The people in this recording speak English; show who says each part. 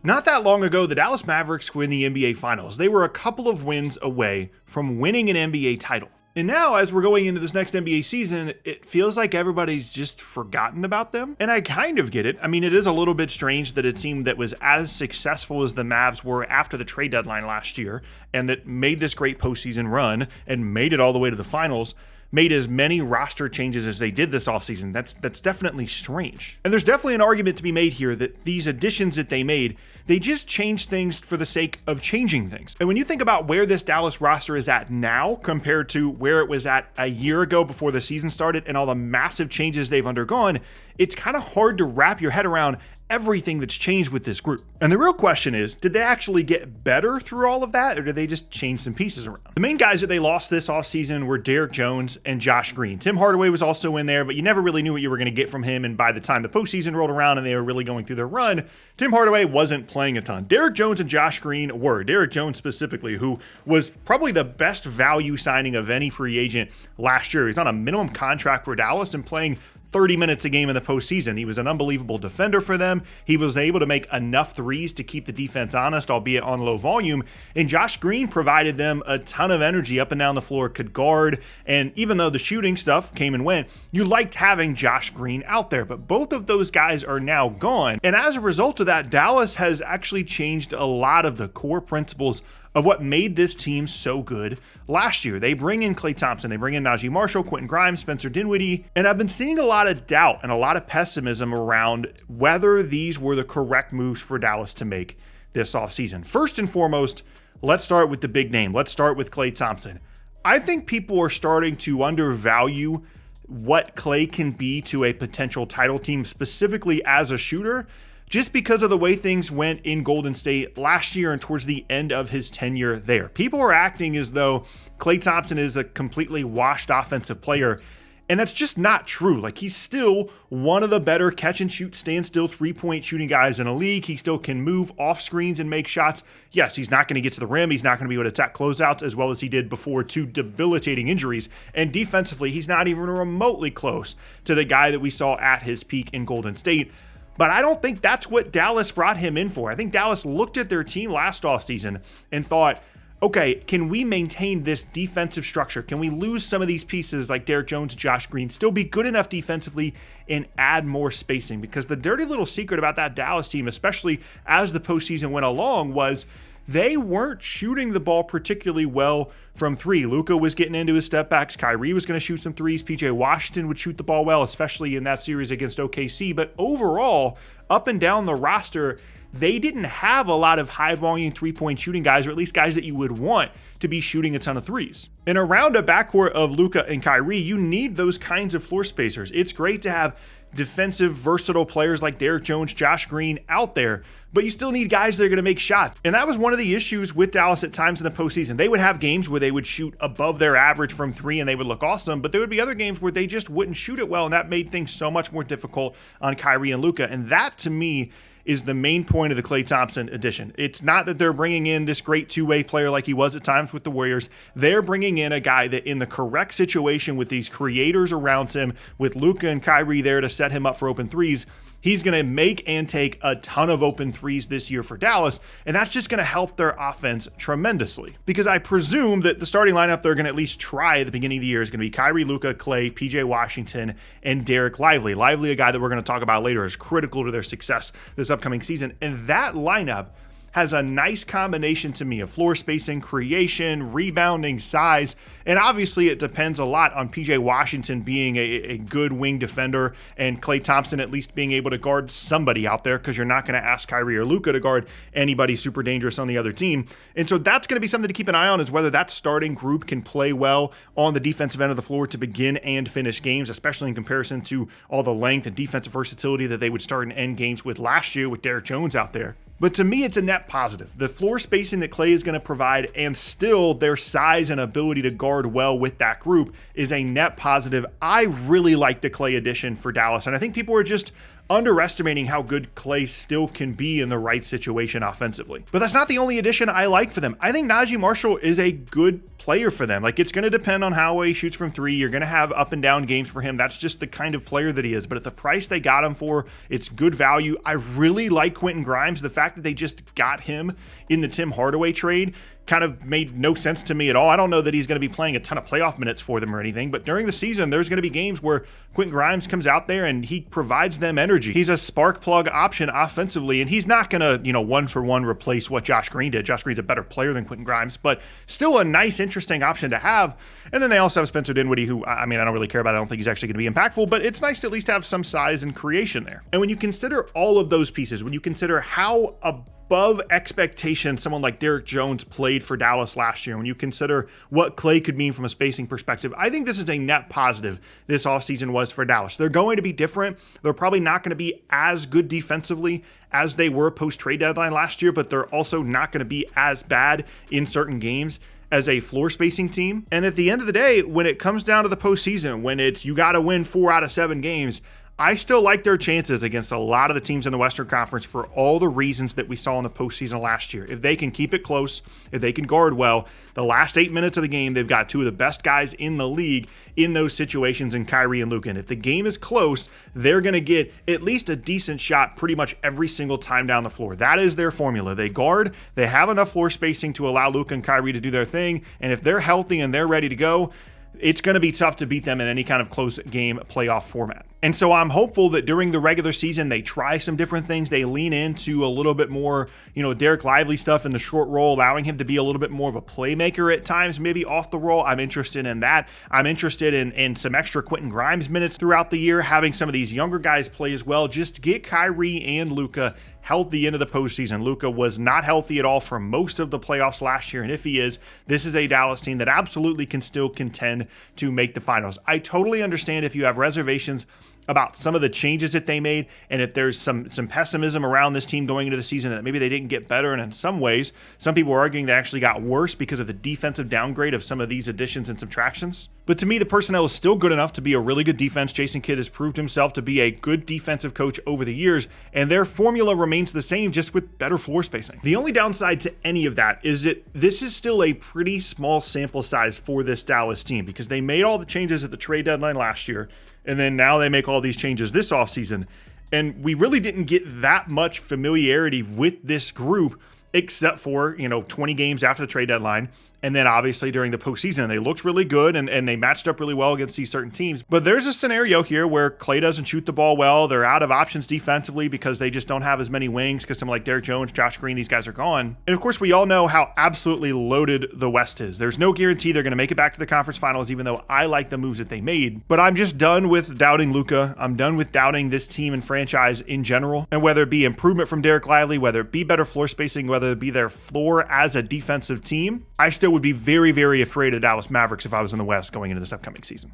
Speaker 1: Not that long ago, the Dallas Mavericks win the NBA Finals. They were a couple of wins away from winning an NBA title. And now, as we're going into this next NBA season, it feels like everybody's just forgotten about them. And I kind of get it. I mean, it is a little bit strange that a team that was as successful as the Mavs were after the trade deadline last year, and that made this great postseason run and made it all the way to the finals, made as many roster changes as they did this offseason. That's definitely strange. And there's definitely an argument to be made here that these additions that they made, they just changed things for the sake of changing things. And when you think about where this Dallas roster is at now compared to where it was at a year ago before the season started and all the massive changes they've undergone, it's kind of hard to wrap your head around everything that's changed with this group. And the real question is, did they actually get better through all of that, or did they just change some pieces around? The main guys that they lost this offseason were Derrick Jones and Josh Green. Tim Hardaway was also in there, but you never really knew what you were going to get from him, and by the time the postseason rolled around and they were really going through their run, Tim Hardaway wasn't playing a ton. Derrick Jones and Josh Green were. Derrick Jones specifically, who was probably the best value signing of any free agent last year. He's on a minimum contract for Dallas and playing 30 minutes a game in the postseason. He was an unbelievable defender for them. He was able to make enough threes to keep the defense honest, albeit on low volume. And Josh Green provided them a ton of energy up and down the floor, could guard. And even though the shooting stuff came and went, you liked having Josh Green out there. But both of those guys are now gone. And as a result of that, Dallas has actually changed a lot of the core principles of what made this team so good last year. They bring in Klay Thompson, they bring in Najee Marshall, Quentin Grimes, Spencer Dinwiddie, and I've been seeing a lot of doubt and a lot of pessimism around whether these were the correct moves for Dallas to make this offseason. First and foremost, let's start with the big name. Let's start with Klay Thompson. I think people are starting to undervalue what Klay can be to a potential title team, specifically as a shooter, just because of the way things went in Golden State last year and towards the end of his tenure there. People are acting as though Klay Thompson is a completely washed offensive player, and that's just not true. Like, he's still one of the better catch and shoot, stand still three-point shooting guys in a league. He still can move off screens and make shots. Yes, he's not going to get to the rim. He's not going to be able to attack closeouts as well as he did before two debilitating injuries. And defensively, he's not even remotely close to the guy that we saw at his peak in Golden State. But I don't think that's what Dallas brought him in for. I think Dallas looked at their team last offseason and thought, okay, can we maintain this defensive structure? Can we lose some of these pieces like Derrick Jones and Josh Green, still be good enough defensively and add more spacing? Because the dirty little secret about that Dallas team, especially as the postseason went along, was they weren't shooting the ball particularly well from three. Luka was getting into his step backs. Kyrie was going to shoot some threes. PJ Washington would shoot the ball well, especially in that series against OKC. But overall, up and down the roster, they didn't have a lot of high-volume three-point shooting guys, or at least guys that you would want to be shooting a ton of threes. And around a backcourt of Luka and Kyrie, you need those kinds of floor spacers. It's great to have defensive, versatile players like Derrick Jones, Josh Green out there, but you still need guys that are going to make shots. And that was one of the issues with Dallas at times in the postseason. They would have games where they would shoot above their average from three and they would look awesome, but there would be other games where they just wouldn't shoot it well, and that made things so much more difficult on Kyrie and Luka. And that, to me, is the main point of the Klay Thompson addition. It's not that they're bringing in this great two-way player like he was at times with the Warriors. They're bringing in a guy that, in the correct situation with these creators around him, with Luka and Kyrie there to set him up for open threes, he's going to make and take a ton of open threes this year for Dallas, and that's just going to help their offense tremendously. Because I presume that the starting lineup they're going to at least try at the beginning of the year is going to be Kyrie, Luka, Klay, PJ Washington, and Derek Lively. Lively, a guy that we're going to talk about later, is critical to their success this upcoming season. And that lineup has a nice combination to me of floor spacing, creation, rebounding, size, and obviously it depends a lot on PJ Washington being a good wing defender and Klay Thompson at least being able to guard somebody out there, because you're not going to ask Kyrie or Luka to guard anybody super dangerous on the other team. And so that's going to be something to keep an eye on, is whether that starting group can play well on the defensive end of the floor to begin and finish games, especially in comparison to all the length and defensive versatility that they would start and end games with last year with Derrick Jones out there. But to me, it's a net positive. The floor spacing that Klay is going to provide, and still their size and ability to guard well with that group, is a net positive. I really like the Klay addition for Dallas, and I think people are just underestimating how good Klay still can be in the right situation offensively. But that's not the only addition I like for them. I think Najee Marshall is a good player for them. Like, it's going to depend on how he shoots from three. You're going to have up and down games for him. That's just the kind of player that he is. But at the price they got him for, it's good value. I really like Quentin Grimes. The fact that they just got him in the Tim Hardaway trade kind of made no sense to me at all. I don't know that he's going to be playing a ton of playoff minutes for them or anything, but during the season, there's going to be games where Quentin Grimes comes out there and he provides them energy. He's a spark plug option offensively, and he's not going to, one for one replace what Josh Green did. Josh Green's a better player than Quentin Grimes, but still a nice, interesting option to have. And then they also have Spencer Dinwiddie, who, I don't really care about. I don't think he's actually going to be impactful, but it's nice to at least have some size and creation there. And when you consider all of those pieces, when you consider how above expectation someone like Derrick Jones played for Dallas last year, when you consider what Klay could mean from a spacing perspective, I think this is a net positive this offseason was for Dallas. They're going to be different. They're probably not going to be as good defensively as they were post-trade deadline last year, but they're also not going to be as bad in certain games as a floor spacing team. And at the end of the day, when it comes down to the postseason, when it's you got to win 4 out of 7 games, I still like their chances against a lot of the teams in the Western Conference for all the reasons that we saw in the postseason last year. If they can keep it close, if they can guard well, the last 8 minutes of the game, they've got 2 of the best guys in the league in those situations in Kyrie and Luka. And if the game is close, they're going to get at least a decent shot pretty much every single time down the floor. That is their formula. They guard, they have enough floor spacing to allow Luka and Kyrie to do their thing. And if they're healthy and they're ready to go, it's going to be tough to beat them in any kind of close game playoff format. And so I'm hopeful that during the regular season, they try some different things. They lean into a little bit more, Derek Lively stuff in the short roll, allowing him to be a little bit more of a playmaker at times, maybe off the roll. I'm interested in that. I'm interested in some extra Quentin Grimes minutes throughout the year, having some of these younger guys play as well, just to get Kyrie and Luka healthy into the postseason. Luka was not healthy at all for most of the playoffs last year, and if he is, this is a Dallas team that absolutely can still contend to make the finals. I totally understand if you have reservations about some of the changes that they made, and if there's some pessimism around this team going into the season that maybe they didn't get better, and in some ways, some people are arguing they actually got worse because of the defensive downgrade of some of these additions and subtractions. But to me, the personnel is still good enough to be a really good defense. Jason Kidd has proved himself to be a good defensive coach over the years, and their formula remains the same, just with better floor spacing. The only downside to any of that is that this is still a pretty small sample size for this Dallas team, because they made all the changes at the trade deadline last year, and then now they make all these changes this offseason. And we really didn't get that much familiarity with this group except for, 20 games after the trade deadline. And then obviously during the postseason, they looked really good and they matched up really well against these certain teams. But there's a scenario here where Klay doesn't shoot the ball well. They're out of options defensively because they just don't have as many wings, because someone like Derrick Jones, Josh Green, these guys are gone. And of course, we all know how absolutely loaded the West is. There's no guarantee they're going to make it back to the conference finals, even though I like the moves that they made. But I'm just done with doubting Luka. I'm done with doubting this team and franchise in general. And whether it be improvement from Derek Lively, whether it be better floor spacing, whether it be their floor as a defensive team, I still would be very, very afraid of the Dallas Mavericks if I was in the West going into this upcoming season.